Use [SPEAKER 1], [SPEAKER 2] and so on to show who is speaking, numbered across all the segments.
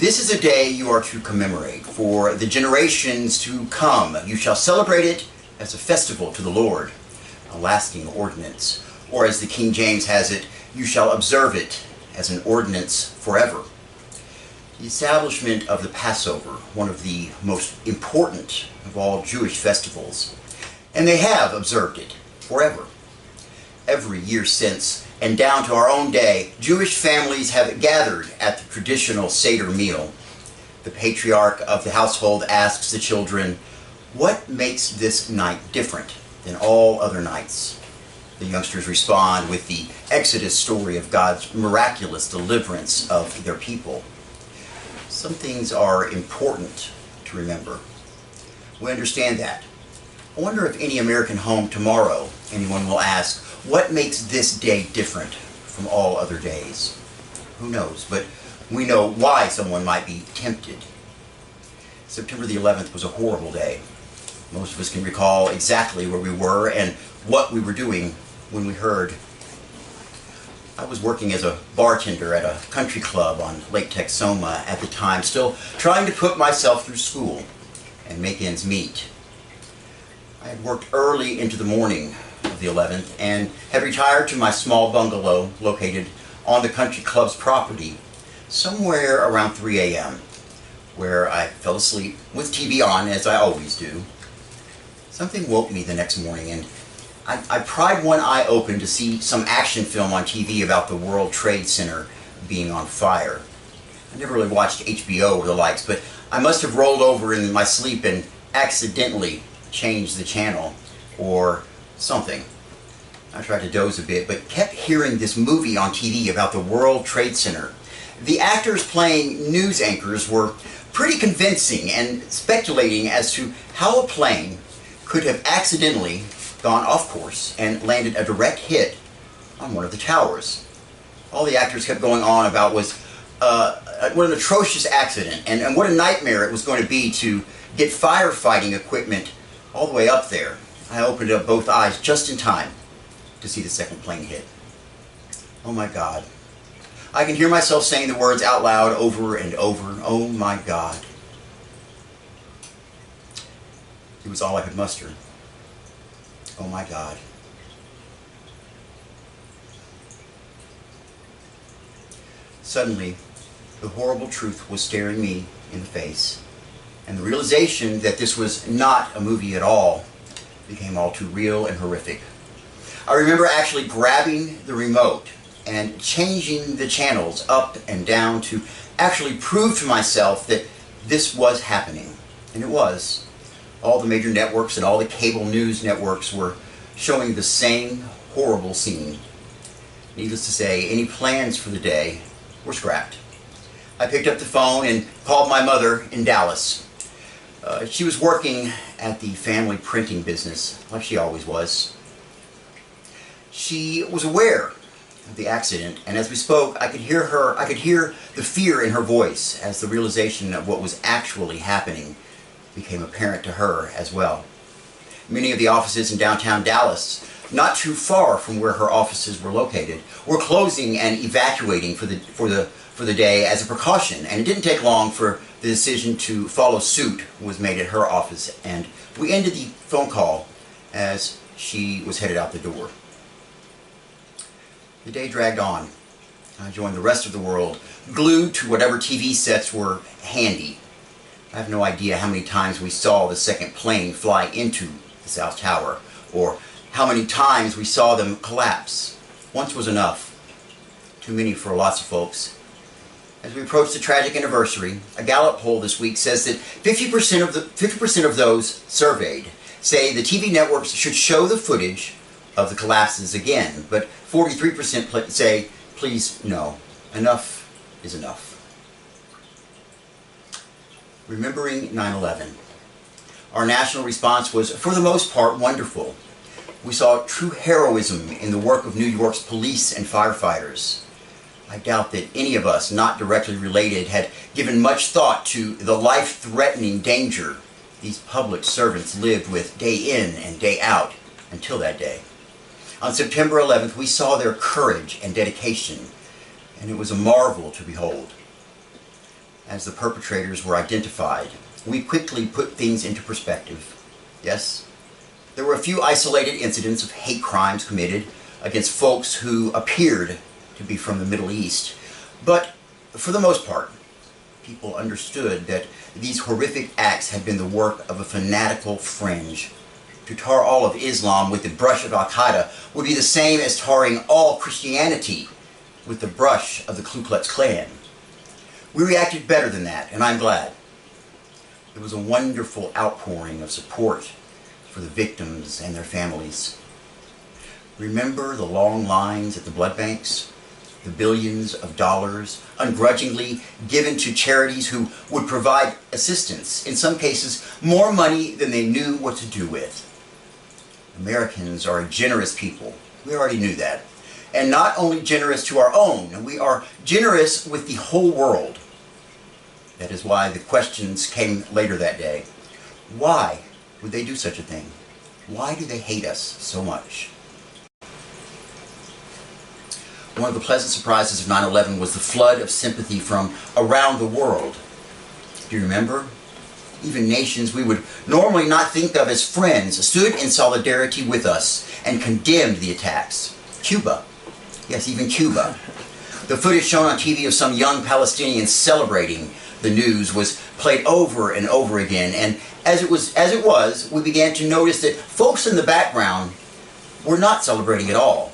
[SPEAKER 1] This is a day you are to commemorate for the generations to come. You shall celebrate it as a festival to the Lord, a lasting ordinance. Or as the King James has it, you shall observe it as an ordinance forever. The establishment of the Passover, one of the most important of all Jewish festivals, and they have observed it forever. Every year since, and down to our own day, Jewish families have gathered at the traditional Seder meal. The patriarch of the household asks the children, "What makes this night different than all other nights?" The youngsters respond with the Exodus story of God's miraculous deliverance of their people. Some things are important to remember. We understand that. I wonder if any American home tomorrow, anyone will ask, what makes this day different from all other days? Who knows? But we know why someone might be tempted. September the 11th was a horrible day. Most of us can recall exactly where we were and what we were doing when we heard. I was working as a bartender at a country club on Lake Texoma at the time, still trying to put myself through school and make ends meet. I had worked early into the morning of the 11th and had retired to my small bungalow located on the country club's property somewhere around 3 a.m., where I fell asleep with TV on, as I always do. Something woke me the next morning, and I pried one eye open to see some action film on TV about the World Trade Center being on fire. I never really watched HBO or the likes, but I must have rolled over in my sleep and accidentally changed the channel or something. I tried to doze a bit, but kept hearing this movie on TV about the World Trade Center. The actors playing news anchors were pretty convincing and speculating as to how a plane could have accidentally gone off course and landed a direct hit on one of the towers. All the actors kept going on about was what an atrocious accident and what a nightmare it was going to be to get firefighting equipment all the way up there. I opened up both eyes just in time to see the second plane hit. Oh my God. I can hear myself saying the words out loud over and over. Oh my God. It was all I could muster. Oh my God. Suddenly, the horrible truth was staring me in the face, and the realization that this was not a movie at all became all too real and horrific. I remember actually grabbing the remote and changing the channels up and down to actually prove to myself that this was happening. And it was. All the major networks and all the cable news networks were showing the same horrible scene. Needless to say, any plans for the day were scrapped. I picked up the phone and called my mother in Dallas. She was working at the family printing business, like she always was. She was aware of the accident, and as we spoke, I could hear the fear in her voice as the realization of what was actually happening became apparent to her as well. Many of the offices in downtown Dallas, not too far from where her offices were located, were closing and evacuating for the day as a precaution, and it didn't take long for the decision to follow suit was made at her office, and we ended the phone call as she was headed out the door. The day dragged on. I joined the rest of the world, glued to whatever TV sets were handy. I have no idea how many times we saw the second plane fly into the South Tower, or how many times we saw them collapse. Once was enough. Too many for lots of folks. As we approach the tragic anniversary, a Gallup poll this week says that 50% of those surveyed say the TV networks should show the footage of the collapses again, but 43% say, please, no. Enough is enough. Remembering 9/11. Our national response was, for the most part, wonderful. We saw true heroism in the work of New York's police and firefighters. I doubt that any of us not directly related had given much thought to the life-threatening danger these public servants lived with day in and day out until that day. On September 11th, we saw their courage and dedication, and it was a marvel to behold. as the perpetrators were identified, we quickly put things into perspective. Yes, there were a few isolated incidents of hate crimes committed against folks who appeared to be from the Middle East, but for the most part, people understood that these horrific acts had been the work of a fanatical fringe. To tar all of Islam with the brush of Al-Qaeda would be the same as tarring all Christianity with the brush of the Ku Klux Klan. We reacted better than that, and I'm glad. It was a wonderful outpouring of support for the victims and their families. Remember the long lines at the blood banks? The billions of dollars ungrudgingly given to charities who would provide assistance, in some cases more money than they knew what to do with. Americans are a generous people. We already knew that. And not only generous to our own, we are generous with the whole world. That is why the questions came later that day. Why would they do such a thing? Why do they hate us so much? One of the pleasant surprises of 9/11 was the flood of sympathy from around the world. Do you remember? Even nations we would normally not think of as friends stood in solidarity with us and condemned the attacks. Cuba. Yes, even Cuba. The footage shown on TV of some young Palestinians celebrating the news was played over and over again, and as it was, we began to notice that folks in the background were not celebrating at all.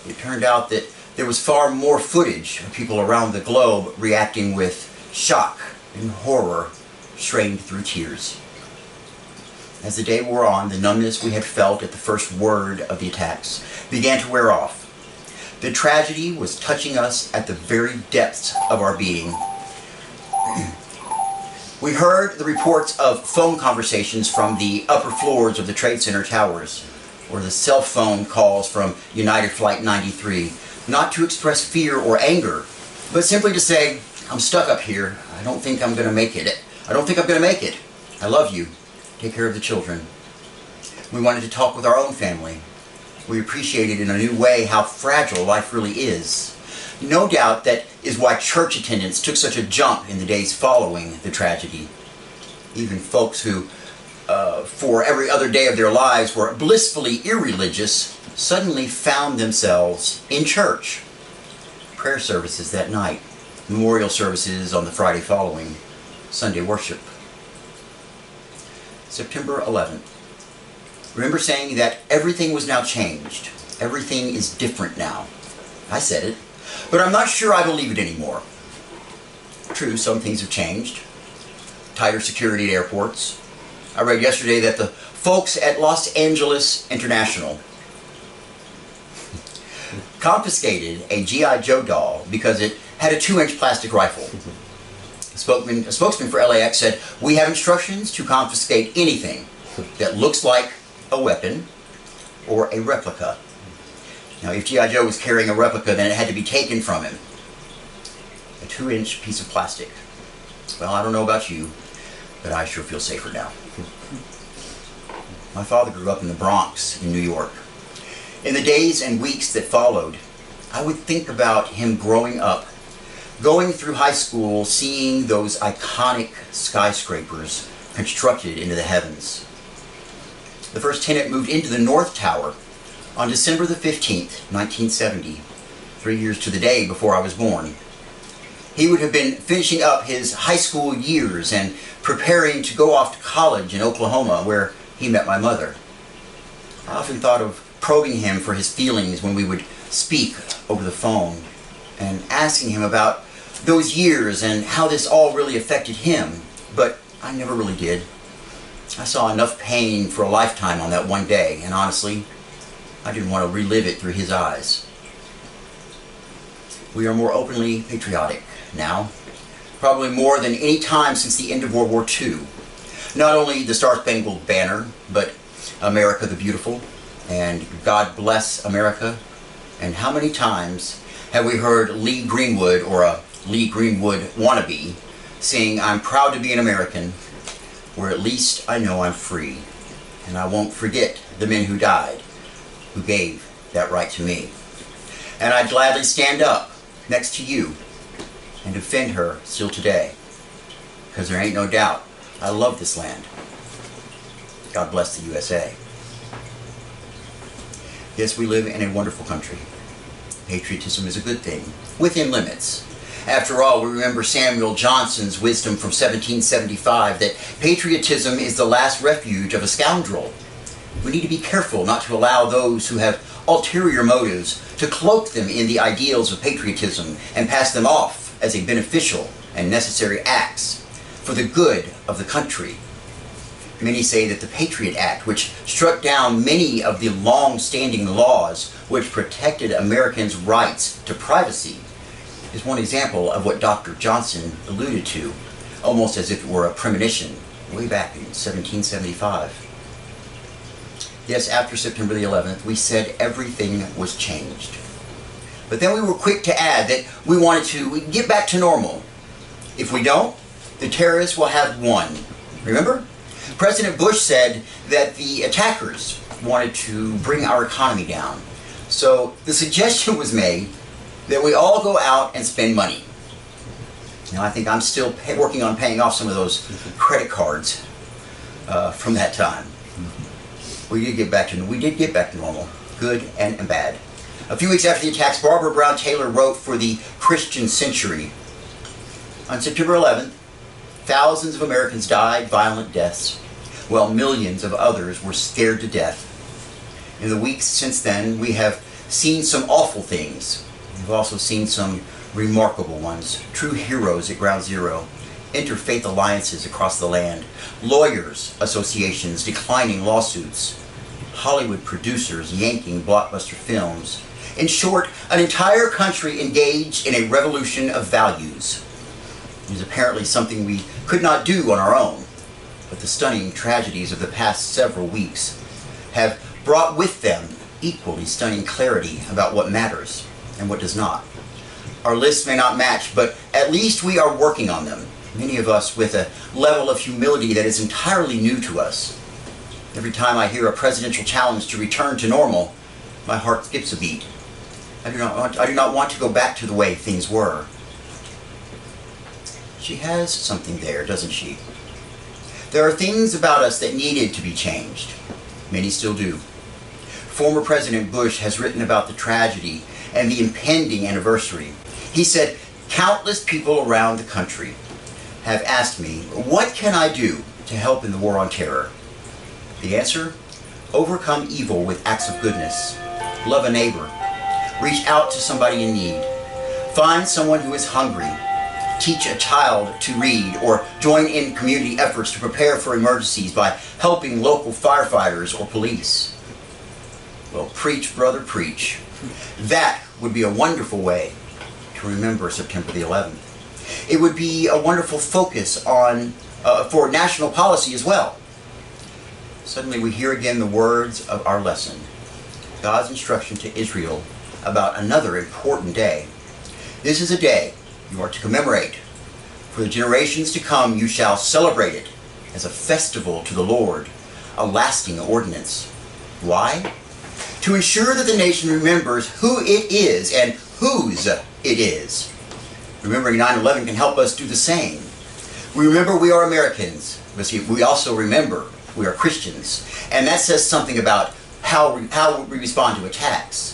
[SPEAKER 1] It turned out that there was far more footage of people around the globe reacting with shock and horror, strained through tears. As the day wore on, the numbness we had felt at the first word of the attacks began to wear off. The tragedy was touching us at the very depths of our being. We heard the reports of phone conversations from the upper floors of the Trade Center towers, or the cell phone calls from United Flight 93, not to express fear or anger, but simply to say, I'm stuck up here. I don't think I'm going to make it. I don't think I'm going to make it. I love you. Take care of the children. We wanted to talk with our own family. We appreciated in a new way how fragile life really is. No doubt that is why church attendance took such a jump in the days following the tragedy. Even folks who, for every other day of their lives, were blissfully irreligious, suddenly found themselves in church. Prayer services that night, memorial services on the Friday following, Sunday worship. September 11th. Remember saying that everything was now changed. Everything is different now. I said it, but I'm not sure I believe it anymore. True, some things have changed. Tighter security at airports. I read yesterday that the folks at Los Angeles International confiscated a G.I. Joe doll because it had a 2-inch plastic rifle. A spokesman for LAX said, "We have instructions to confiscate anything that looks like a weapon or a replica." Now, if G.I. Joe was carrying a replica, then it had to be taken from him. A 2-inch piece of plastic. Well, I don't know about you, but I sure feel safer now. My father grew up in the Bronx in New York. In the days and weeks that followed, I would think about him growing up, going through high school, seeing those iconic skyscrapers constructed into the heavens. The first tenant moved into the North Tower on December the 15th, 1970, 3 years to the day before I was born. He would have been finishing up his high school years and preparing to go off to college in Oklahoma, where he met my mother. I often thought of probing him for his feelings when we would speak over the phone and asking him about those years and how this all really affected him, but I never really did. I saw enough pain for a lifetime on that one day, and honestly, I didn't want to relive it through his eyes. We are more openly patriotic now, probably more than any time since the end of World War II. Not only the Star-Spangled Banner, but America the Beautiful, and God Bless America. And how many times have we heard Lee Greenwood, or a Lee Greenwood wannabe, sing, "I'm proud to be an American, where at least I know I'm free, and I won't forget the men who died, who gave that right to me." And I'd gladly stand up next to you and defend her still today. Because there ain't no doubt, I love this land. God bless the USA. Yes, we live in a wonderful country. Patriotism is a good thing, within limits. After all, we remember Samuel Johnson's wisdom from 1775 that patriotism is the last refuge of a scoundrel. We need to be careful not to allow those who have ulterior motives to cloak them in the ideals of patriotism and pass them off as a beneficial and necessary acts for the good of the country. Many say that the Patriot Act, which struck down many of the long-standing laws which protected Americans' rights to privacy, is one example of what Dr. Johnson alluded to, almost as if it were a premonition way back in 1775. Yes, after September the 11th, we said everything was changed. But then we were quick to add that we wanted to get back to normal. If we don't, the terrorists will have won. Remember? President Bush said that the attackers wanted to bring our economy down. So the suggestion was made that we all go out and spend money. Now, I think I'm still working on paying off some of those credit cards from that time. We did get back to normal, good and bad. A few weeks after the attacks, Barbara Brown Taylor wrote for the Christian Century. On September 11th, thousands of Americans died violent deaths, while millions of others were scared to death. In the weeks since then, we have seen some awful things. We've also seen some remarkable ones, true heroes at ground zero, interfaith alliances across the land, lawyers associations declining lawsuits, Hollywood producers yanking blockbuster films. In short, an entire country engaged in a revolution of values. It is apparently something we could not do on our own, but the stunning tragedies of the past several weeks have brought with them equally stunning clarity about what matters and what does not. Our lists may not match, but at least we are working on them, many of us with a level of humility that is entirely new to us. Every time I hear a presidential challenge to return to normal, my heart skips a beat. I do not want to go back to the way things were. She has something there, doesn't she? There are things about us that needed to be changed. Many still do. Former President Bush has written about the tragedy and the impending anniversary. He said, "Countless people around the country have asked me, what can I do to help in the war on terror?" The answer? Overcome evil with acts of goodness. Love a neighbor. Reach out to somebody in need. Find someone who is hungry. Teach a child to read, or join in community efforts to prepare for emergencies by helping local firefighters or police. Well, preach, brother, preach. That would be a wonderful way to remember September the 11th. It would be a wonderful focus on for national policy as well. Suddenly we hear again the words of our lesson, God's instruction to Israel about another important day. This is a day you are to commemorate. For the generations to come, you shall celebrate it as a festival to the Lord, a lasting ordinance. Why? To ensure that the nation remembers who it is and whose it is. Remembering 9/11 can help us do the same. We remember we are Americans, but see, we also remember we are Christians. And that says something about how we respond to attacks.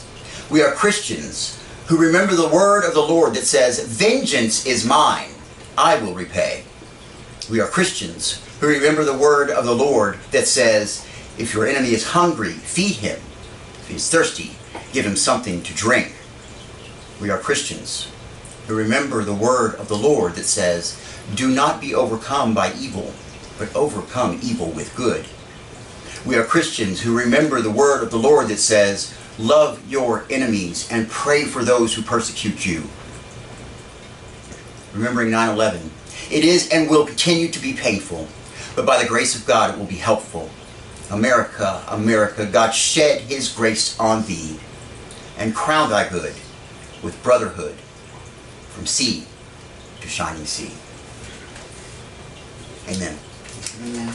[SPEAKER 1] We are Christians who remember the word of the Lord that says, "Vengeance is mine, I will repay." We are Christians who remember the word of the Lord that says, "If your enemy is hungry, feed him. If he is thirsty, give him something to drink." We are Christians who remember the word of the Lord that says, "Do not be overcome by evil, but overcome evil with good." We are Christians who remember the word of the Lord that says, "Love your enemies and pray for those who persecute you." Remembering 9/11, it is and will continue to be painful, but by the grace of God it will be helpful. America, America, God shed his grace on thee and crown thy good with brotherhood from sea to shining sea. Amen.
[SPEAKER 2] Amen.